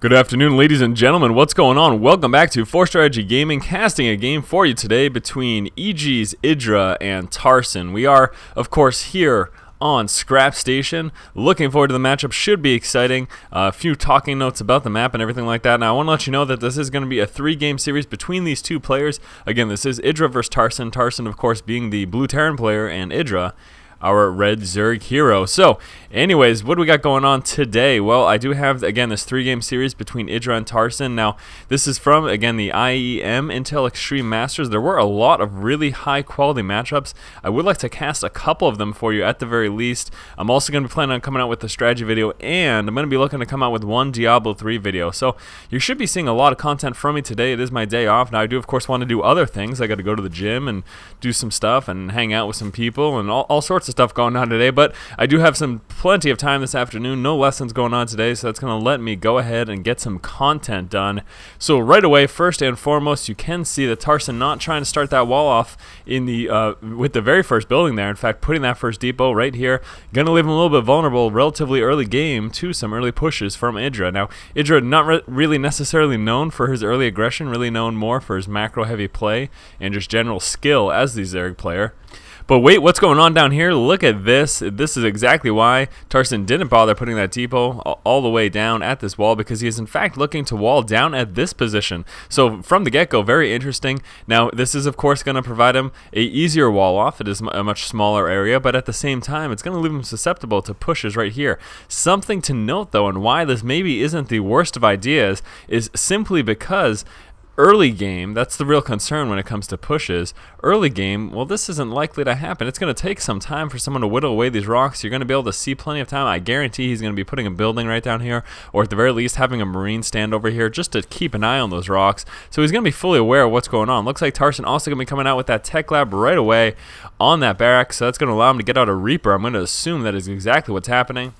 Good afternoon, ladies and gentlemen. What's going on? Welcome back to 4Strategy Gaming, casting a game for you today between EG's Idra and Tarson. We are, of course, here on Scrap Station. Looking forward to the matchup. Should be exciting. A few talking notes about the map and everything like that. Now, I want to let you know that this is going to be a 3-game series between these two players. Again, this is Idra versus Tarson. Tarson, of course, being the blue Terran player, and Idra, our red Zerg hero. So, anyways, what do we got going on today? Well, I do have, again, this 3-game series between Idra and Tarson. Now, this is from, again, the IEM Intel Extreme Masters. There were a lot of really high-quality matchups. I would like to cast a couple of them for you at the very least. I'm also going to be planning on coming out with a strategy video, and I'm going to be looking to come out with one Diablo 3 video. So, you should be seeing a lot of content from me today. It is my day off. Now, I do, of course, want to do other things. I got to go to the gym and do some stuff and hang out with some people and all sorts of stuff going on today, but I do have plenty of time this afternoon. No lessons going on today, so that's going to let me go ahead and get some content done. So right away, first and foremost, you can see that Tarson not trying to start that wall off in the with the very first building there. In fact, putting that first depot right here, going to leave him a little bit vulnerable relatively early game to some early pushes from Idra. Now, Idra not really necessarily known for his early aggression, really known more for his macro heavy play and just general skill as the Zerg player. But wait, what's going on down here? Look at this. This is exactly why Tarson didn't bother putting that depot all the way down at this wall, because he is in fact looking to wall down at this position. So from the get-go, very interesting. Now, this is of course going to provide him a easier wall off. It is a much smaller area, but at the same time, it's going to leave him susceptible to pushes right here. Something to note though, and why this maybe isn't the worst of ideas, is simply because early game, that's the real concern when it comes to pushes. Early game, well, this isn't likely to happen. It's going to take some time for someone to whittle away these rocks. You're going to be able to see plenty of time. I guarantee he's going to be putting a building right down here, or at the very least having a marine stand over here just to keep an eye on those rocks. So he's going to be fully aware of what's going on. Looks like Tarson also going to be coming out with that tech lab right away on that barrack, so that's going to allow him to get out a Reaper. I'm going to assume that is exactly what's happening.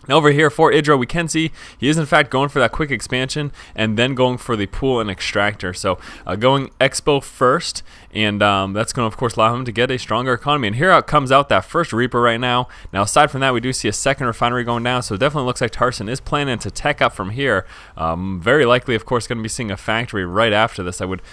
Over here for Idra, we can see he is in fact going for that quick expansion and then going for the pool and extractor. So going Expo first, and that's going to of course allow him to get a stronger economy. And here comes out that first Reaper right now. Now aside from that, we do see a second refinery going down, so it definitely looks like Tarson is planning to tech up from here. Very likely, of course, going to be seeing a factory right after this. I would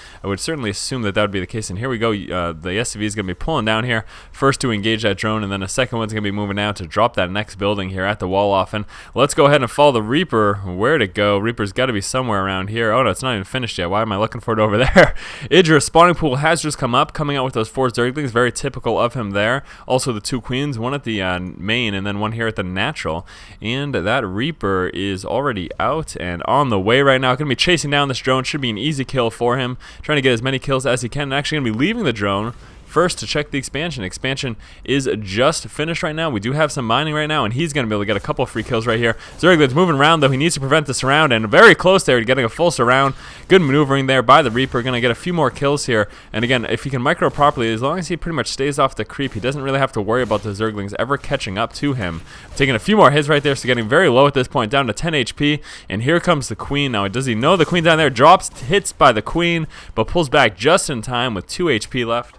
certainly assume that would be the case. And here we go. The SCV is going to be pulling down here first to engage that drone, and then a second one's going to be moving out to drop that next building here at the wall off. And let's go ahead and follow the Reaper. Where'd it go? Reaper's got to be somewhere around here. Oh no, it's not even finished yet. Why am I looking for it over there? Idra spawning pool has just come up, coming out with those 4 Zerglings. Very typical of him there. Also the 2 queens, one at the main and then one here at the natural. And that Reaper is already out and on the way right now. Going to be chasing down this drone. Should be an easy kill for him. Trying to get as many kills as he can. And actually going to be leaving the drone first to check the expansion. Expansion is just finished right now. We do have some mining right now, and he's going to be able to get a couple of free kills right here. Zergling's moving around, though. He needs to prevent the surround, and very close there to getting a full surround. Good maneuvering there by the Reaper. Going to get a few more kills here. And again, if he can micro properly, as long as he pretty much stays off the creep, he doesn't really have to worry about the Zerglings ever catching up to him. Taking a few more hits right there, so getting very low at this point, down to 10 HP. And here comes the Queen. Now, does he know the Queen down there? Drops hits by the Queen, but pulls back just in time with 2 HP left.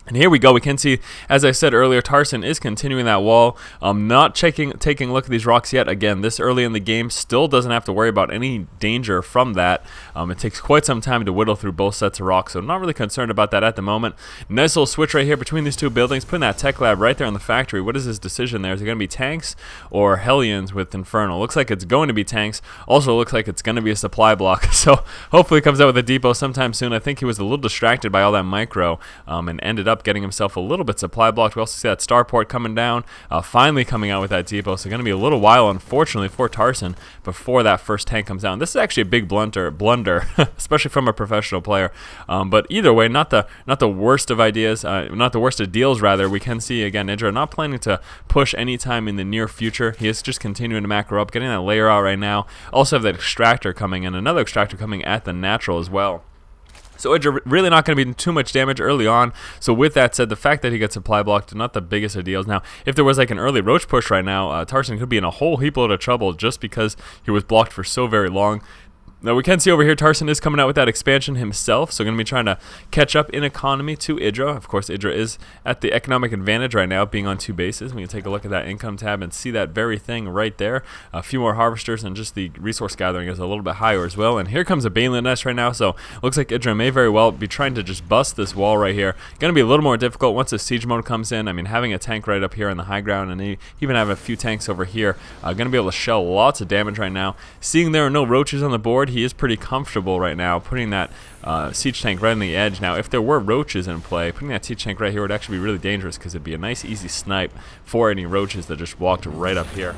And here we go. We can see, as I said earlier, Tarson is continuing that wall. Not taking a look at these rocks yet. Again, this early in the game, still doesn't have to worry about any danger from that. It takes quite some time to whittle through both sets of rocks, so not really concerned about that at the moment. Nice little switch right here between these 2 buildings, putting that tech lab right there in the factory. What is his decision there? Is it going to be tanks or Hellions with Infernal? Looks like it's going to be tanks. Also looks like it's going to be a supply block, so hopefully it comes out with a depot sometime soon. I think he was a little distracted by all that micro and ended up getting himself a little bit supply blocked. We also see that starport coming down, finally coming out with that depot. So going to be a little while, unfortunately, for Tarson before that first tank comes down. This is actually a big blunder, especially from a professional player. But either way, not the worst of ideas, not the worst of deals rather. We can see again Idra not planning to push anytime in the near future. He is just continuing to macro up, getting that layer out right now. Also have that extractor coming and another extractor coming at the natural as well. So Idra really not going to be too much damage early on. So with that said, the fact that he gets supply blocked, not the biggest of deals. Now, if there was like an early roach push right now, Tarson could be in a whole heap load of trouble just because he was blocked for so very long. Now we can see over here Tarson is coming out with that expansion himself, so going to be trying to catch up in economy to Idra. Of course, Idra is at the economic advantage right now, being on 2 bases. We can take a look at that income tab and see that very thing right there. A few more harvesters, and just the resource gathering is a little bit higher as well. And here comes a Baneland nest right now, so looks like Idra may very well be trying to just bust this wall right here. Going to be a little more difficult once the siege mode comes in. I mean, having a tank right up here on the high ground, and even have a few tanks over here, going to be able to shell lots of damage right now. Seeing there are no roaches on the board, he is pretty comfortable right now putting that siege tank right on the edge. Now, if there were roaches in play, putting that siege tank right here would actually be really dangerous, because it'd be a nice easy snipe for any roaches that just walked right up here.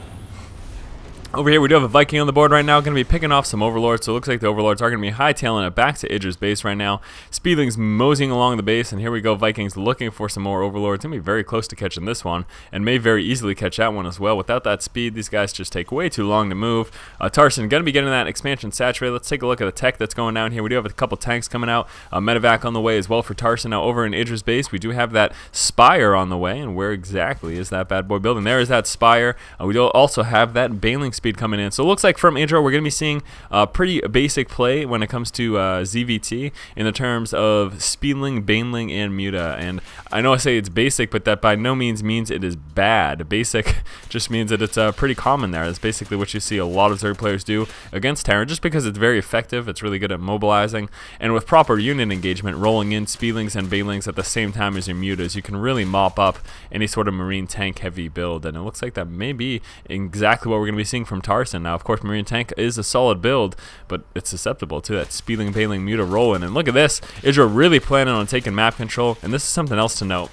Over here we do have a Viking on the board right now, going to be picking off some Overlords, so it looks like the Overlords are going to be hightailing it back to Idra's base right now. Speedlings moseying along the base, and here we go, Vikings looking for some more Overlords. Going to be very close to catching this one, and may very easily catch that one as well. Without that speed, these guys just take way too long to move. Tarson going to be getting that expansion saturated. Let's take a look at the tech that's going down here. We do have a couple tanks coming out, medevac on the way as well for Tarson. Now over in Idra's base, we do have that Spire on the way, and where exactly is that bad boy building? There is that Spire. We do also have that Baneling speed coming in. So it looks like from Idra we're going to be seeing pretty basic play when it comes to ZVT in the terms of Speedling, Baneling, and Muta. And I know I say it's basic, but that by no means it is bad. Basic just means that it's pretty common there. That's basically what you see a lot of Zerg players do against Terran, just because it's very effective. It's really good at mobilizing, and with proper unit engagement, rolling in Speedlings and Banelings at the same time as your Mutas, you can really mop up any sort of Marine tank heavy build. And it looks like that may be exactly what we're going to be seeing from Tarson. Now, of course, Marine tank is a solid build, but it's susceptible to that Speedling, Baneling, Muta roll in. And look at this, Idra really planning on taking map control, and this is something else to note.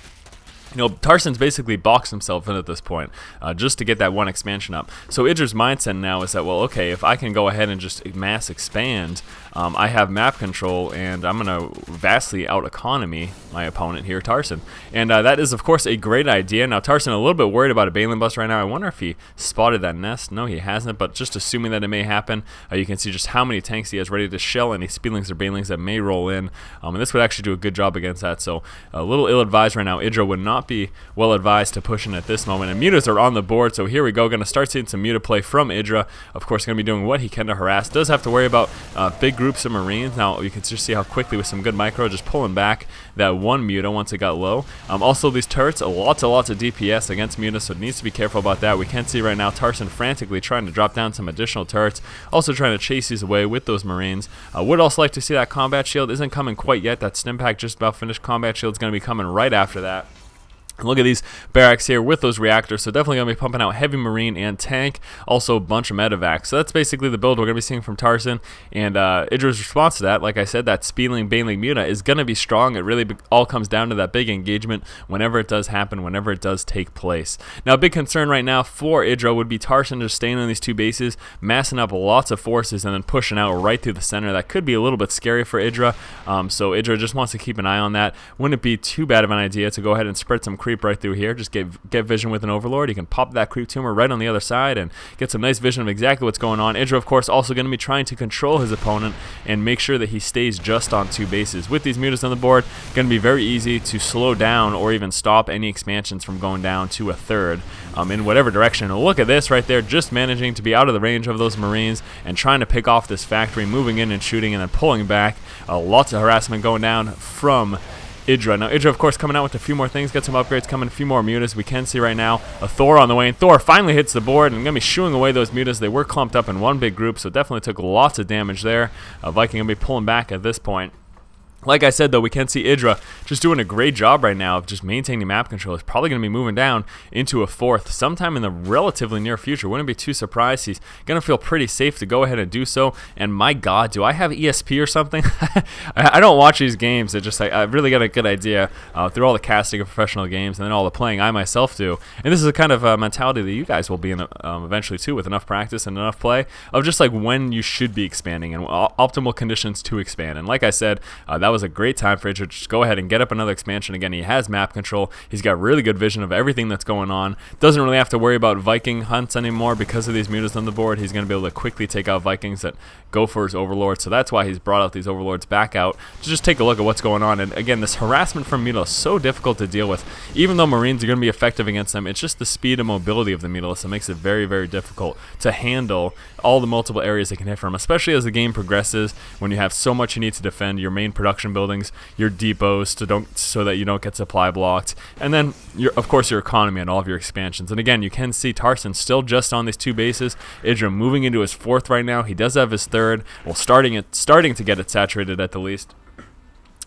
You know, Tarson's basically boxed himself in at this point just to get that one expansion up. So Idra's mindset now is that, well, okay, if I can go ahead and just mass expand, I have map control, and I'm going to vastly out-economy my opponent here, Tarson. And that is, of course, a great idea. Now, Tarson a little bit worried about a Baneland bust right now. I wonder if he spotted that nest. No, he hasn't, but just assuming that it may happen, you can see just how many tanks he has ready to shell any Speedlings or Banelings that may roll in. And this would actually do a good job against that. So a little ill-advised right now. Idra would not be well advised to push in at this moment, and Mutas are on the board, so here we go. Going to start seeing some Muta play from Idra. Of course, going to be doing what he can to harass. Does have to worry about big groups of Marines. Now you can just see how quickly with some good micro just pulling back that one Muta once it got low. Also these turrets, lots of DPS against Muta, so it needs to be careful about that. We can see right now Tarson frantically trying to drop down some additional turrets, also trying to chase these away with those Marines. Would also like to see that combat shield. Isn't coming quite yet. That stim pack just about finished. Combat shield is going to be coming right after that. Look at these barracks here with those reactors, so definitely going to be pumping out heavy Marine and tank, also a bunch of medevacs. So that's basically the build we're going to be seeing from Tarson, and Idra's response to that, like I said, that Speedling, Baneling, Muta is going to be strong. It really all comes down to that big engagement whenever it does happen, whenever it does take place. Now, a big concern right now for Idra would be Tarson just staying on these 2 bases, massing up lots of forces, and then pushing out right through the center. That could be a little bit scary for Idra, so Idra just wants to keep an eye on that. Wouldn't it be too bad of an idea to go ahead and spread some creep right through here? Just get vision with an Overlord. You can pop that creep tumor right on the other side and get some nice vision of exactly what's going on. Idra, of course, also going to be trying to control his opponent and make sure that he stays just on 2 bases. With these Mutas on the board, going to be very easy to slow down or even stop any expansions from going down to a third in whatever direction. And look at this right there, just managing to be out of the range of those Marines and trying to pick off this factory, moving in and shooting and then pulling back. Lots of harassment going down from Idra. Now, Idra, of course, coming out with a few more things, got some upgrades coming, a few more Mutas. We can see right now a Thor on the way, and Thor finally hits the board and going to be shooing away those Mutas. They were clumped up in one big group, so definitely took lots of damage there. Viking going to be pulling back at this point. Like I said, though, we can see Idra just doing a great job right now of just maintaining map control. He's probably going to be moving down into a 4th sometime in the relatively near future. Wouldn't be too surprised. He's going to feel pretty safe to go ahead and do so. And my God, do I have ESP or something? I don't watch these games. It just I really got a good idea through all the casting of professional games and then all the playing I myself do. And this is a kind of mentality that you guys will be in eventually too, with enough practice and enough play, of just like when you should be expanding and optimal conditions to expand. And like I said, that was a great time for Idra to just go ahead and get up another expansion. Again, he has map control. He's got really good vision of everything that's going on. Doesn't really have to worry about Viking hunts anymore because of these mutas on the board. He's going to be able to quickly take out Vikings that go for his overlords. So that's why he's brought out these overlords back out to just take a look at what's going on. And again, this harassment from Mutalisk is so difficult to deal with. Even though Marines are going to be effective against them, it's just the speed and mobility of the Mutalisk that makes it very, very difficult to handle all the multiple areas they can hit from, especially as the game progresses, when you have so much you need to defend your main production buildings, your depots so that you don't get supply blocked, and then of course your economy and all of your expansions. And again, you can see Tarson still just on these 2 bases. Idra moving into his 4th right now. He does have his 3rd, well, starting to get it saturated at the least.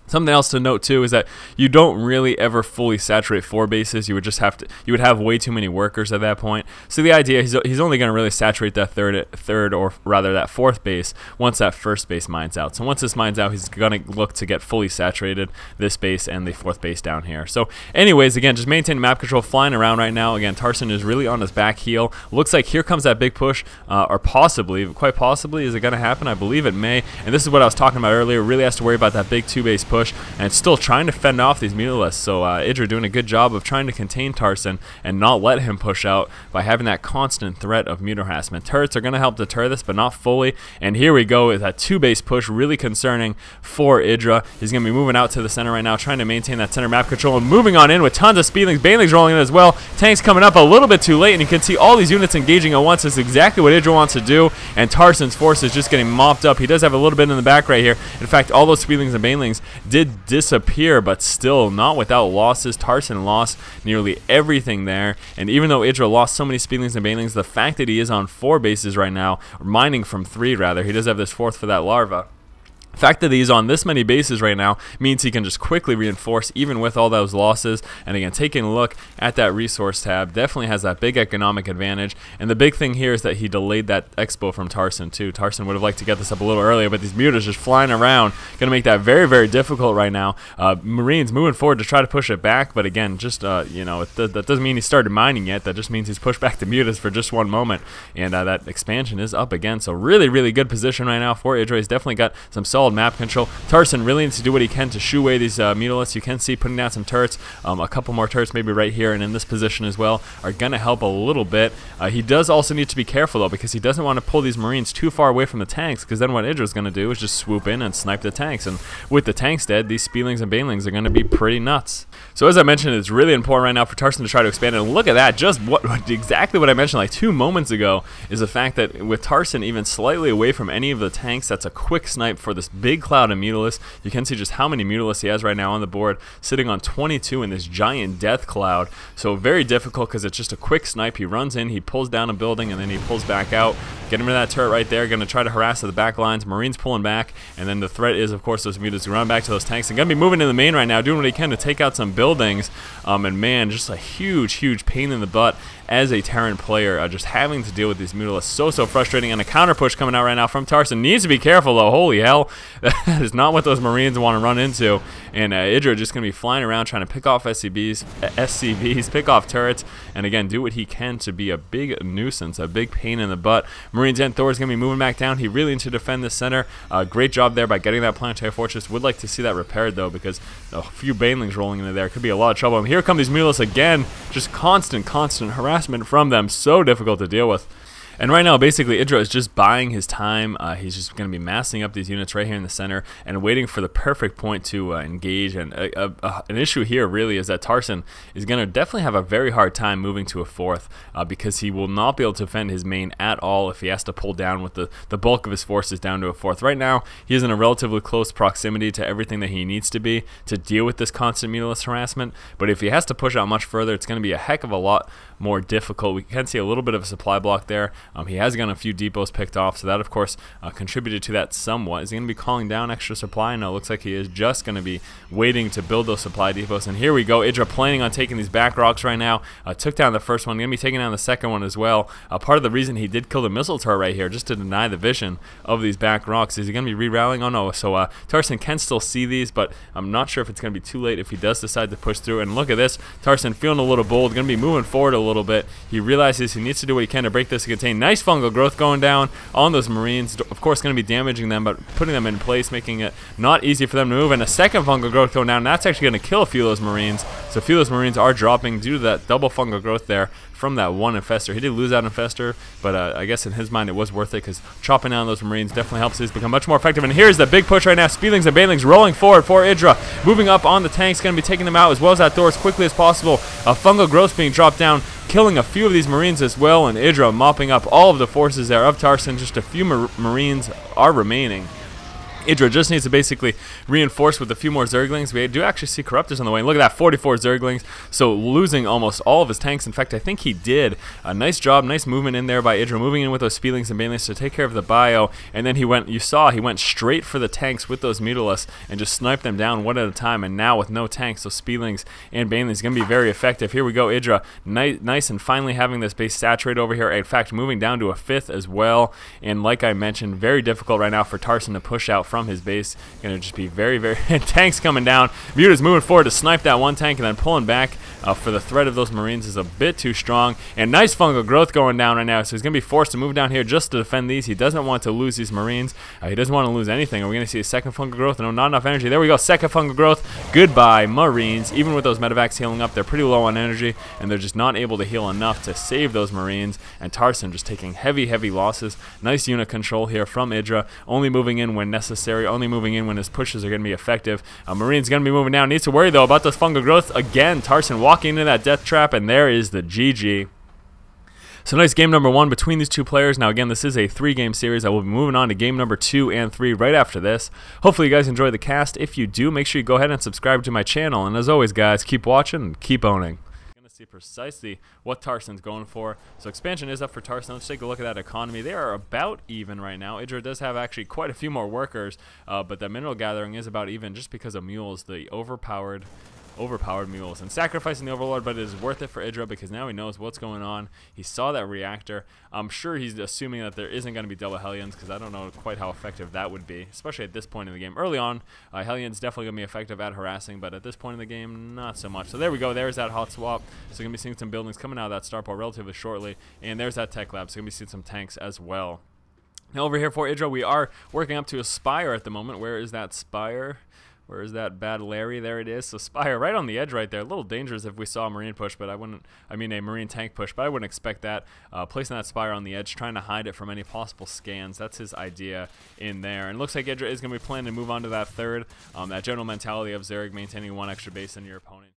Something else to note too is that you don't really ever fully saturate 4 bases. You would have way too many workers at that point. So the idea he's only going to really saturate that third or rather that 4th base once that 1st base mines out. So once this mines out, he's going to look to get fully saturated this base and the 4th base down here. So anyways, again, just maintain map control, flying around right now. Again, Tarson is really on his back heel. Looks like here comes that big push, or possibly, quite possibly, is it going to happen? I believe it may. And this is what I was talking about earlier. Really has to worry about that big 2 base push, and still trying to fend off these Mutalisks. So Idra doing a good job of trying to contain Tarson and not let him push out by having that constant threat of muta harassment. Turrets are going to help deter this, but not fully. And here we go with that 2 base push, really concerning for Idra. He's going to be moving out to the center right now, trying to maintain that center map control and moving on in with tons of speedlings. Banelings rolling in as well. Tanks coming up a little bit too late, and you can see all these units engaging at once. This is exactly what Idra wants to do, and Tarson's force is just getting mopped up. He does have a little bit in the back right here. In fact, all those speedlings and banelings did disappear, but still not without losses. Tarson lost nearly everything there, and even though Idra lost so many speedlings and banelings, the fact that he is on 4 bases right now, or mining from 3 rather, he does have this 4th for that larva. The fact that he's on this many bases right now means he can just quickly reinforce even with all those losses. And again, taking a look at that resource tab, definitely has that big economic advantage. And the big thing here is that he delayed that expo from Tarson too. Tarson would have liked to get this up a little earlier, but these mutas just flying around, going to make that very, very difficult right now. Marines moving forward to try to push it back, but again, just you know, that doesn't mean he started mining yet. That just means he's pushed back the mutas for just 1 moment, and that expansion is up again. So really, really good position right now for Idra. He's definitely got some solid map control. Tarson really needs to do what he can to shoo away these Mutalisks. You can see putting down some turrets, a couple more turrets maybe right here and in this position as well, are going to help a little bit. He does also need to be careful though, because he doesn't want to pull these Marines too far away from the tanks, because then what Idra's going to do is just swoop in and snipe the tanks, and with the tanks dead, these Speedlings and Banelings are going to be pretty nuts. So as I mentioned, it's really important right now for Tarson to try to expand, and look at that, just exactly what I mentioned like 2 moments ago, is the fact that with Tarson even slightly away from any of the tanks, that's a quick snipe for this big cloud of Mutalisks. You can see just how many Mutalisks he has right now on the board, sitting on 22 in this giant death cloud. So very difficult, because it's just a quick snipe. He runs in, he pulls down a building, and then he pulls back out. Get him to that turret right there, going to try to harass the back lines. Marines pulling back, and then the threat is, of course, those Mutalisks run back to those tanks, and going to be moving in the main right now, doing what he can to take out some buildings. And man, just a huge, huge pain in the butt as a Terran player, just having to deal with these Mutalisks. So frustrating, and a counter push coming out right now from Tarson. Needs to be careful though, holy hell. That is not what those Marines want to run into, and Idra just going to be flying around trying to pick off SCVs, pick off turrets, and again, do what he can to be a big nuisance, a big pain in the butt. Marines and Thor is going to be moving back down. He really needs to defend the center. Great job there by getting that planetary fortress. Would like to see that repaired though, because a few Banelings rolling into there could be a lot of trouble. And here come these Mutalisks again, just constant harassment from them, so difficult to deal with. And right now, basically, Idra is just buying his time. He's just going to be massing up these units right here in the center and waiting for the perfect point to engage. And an issue here really is that Tarson is going to definitely have a very hard time moving to a 4th, because he will not be able to defend his main at all if he has to pull down with the bulk of his forces down to a 4th. Right now, he is in a relatively close proximity to everything that he needs to be to deal with this constant Mutalisk harassment. But if he has to push out much further, it's going to be a heck of a lot more difficult. We can see a little bit of a supply block there. He has gotten a few depots picked off, so that of course contributed to that somewhat. Is he going to be calling down extra supply? No, it looks like he is just going to be waiting to build those supply depots. And here we go, Idra planning on taking these back rocks right now. Took down the first one, going to be taking down the second one as well. Part of the reason he did kill the missile turret right here, just to deny the vision of these back rocks. Is he going to be re-rallying? Oh no, so Tarson can still see these, but I'm not sure if it's going to be too late if he does decide to push through. And look at this, Tarson feeling a little bold, going to be moving forward a little bit. He realizes he needs to do what he can to break this and contain insane. Nice fungal growth going down on those Marines. Of course, going to be damaging them, but putting them in place, making it not easy for them to move. And a second fungal growth going down. And that's actually going to kill a few of those Marines. So a few of those Marines are dropping due to that double fungal growth there from that one infestor. He did lose that infestor, but I guess in his mind it was worth it, because chopping down those Marines definitely helps his become much more effective. And here's the big push right now. Speedlings and Banelings rolling forward for Idra, moving up on the tanks, going to be taking them out as well as that door as quickly as possible. A fungal growth being dropped down, killing a few of these Marines as well, and Idra mopping up all of the forces there of Tarson. Just a few Marines are remaining. Idra just needs to basically reinforce with a few more Zerglings. We do actually see Corruptors on the way. And look at that, 44 Zerglings. So losing almost all of his tanks. In fact, I think he did a nice job, nice movement in there by Idra, moving in with those Speedlings and Banelings to take care of the bio. And then he went, you saw, he went straight for the tanks with those Mutilas and just sniped them down one at a time. And now with no tanks, those Speedlings and Banelings going to be very effective. Here we go, Idra, nice and finally having this base saturate over here. In fact, moving down to a 5th as well. And like I mentioned, very difficult right now for Tarson to push out from his base. Going to just be very tanks coming down. Muta's moving forward to snipe that one tank, and then pulling back for the threat of those Marines is a bit too strong. And nice fungal growth going down right now, so he's going to be forced to move down here just to defend these. He doesn't want to lose these Marines. He doesn't want to lose anything. Are we going to see a second fungal growth? No, not enough energy. There we go, second fungal growth. Goodbye, Marines. Even with those medevacs healing up, they're pretty low on energy, and they're just not able to heal enough to save those Marines. And Tarson just taking heavy losses. Nice unit control here from Idra, only moving in when necessary, only moving in when his pushes are going to be effective. Marine's going to be moving down. Needs to worry, though, about this fungal growth. Again, Tarson walking into that death trap, and there is the GG. So nice game number 1 between these two players. Now again, this is a 3-game series. I will be moving on to game number 2 and 3 right after this. Hopefully you guys enjoy the cast. If you do, make sure you go ahead and subscribe to my channel. And as always, guys, keep watching and keep owning. See precisely what Tarson's going for. So expansion is up for Tarson. Let's take a look at that economy. They are about even right now. Idra does have actually quite a few more workers, but the mineral gathering is about even just because of mules, the overpowered mules, and sacrificing the Overlord, but it is worth it for Idra because now he knows what's going on. He saw that reactor. I'm sure he's assuming that there isn't going to be double Hellions, because I don't know quite how effective that would be, especially at this point in the game. Early on, Hellions definitely going to be effective at harassing, but at this point in the game, not so much. So there we go. There's that hot swap. So you're going to be seeing some buildings coming out of that starport relatively shortly, and there's that tech lab. So you're going to be seeing some tanks as well. Now over here for Idra, we are working up to a spire at the moment. Where is that spire? Where is that bad Larry? There it is. So Spire right on the edge right there. A little dangerous if we saw a Marine push, but a Marine tank push, but I wouldn't expect that. Placing that Spire on the edge, trying to hide it from any possible scans. That's his idea in there. And it looks like Idra is going to be planning to move on to that 3rd. That general mentality of Zerg maintaining 1 extra base than your opponent.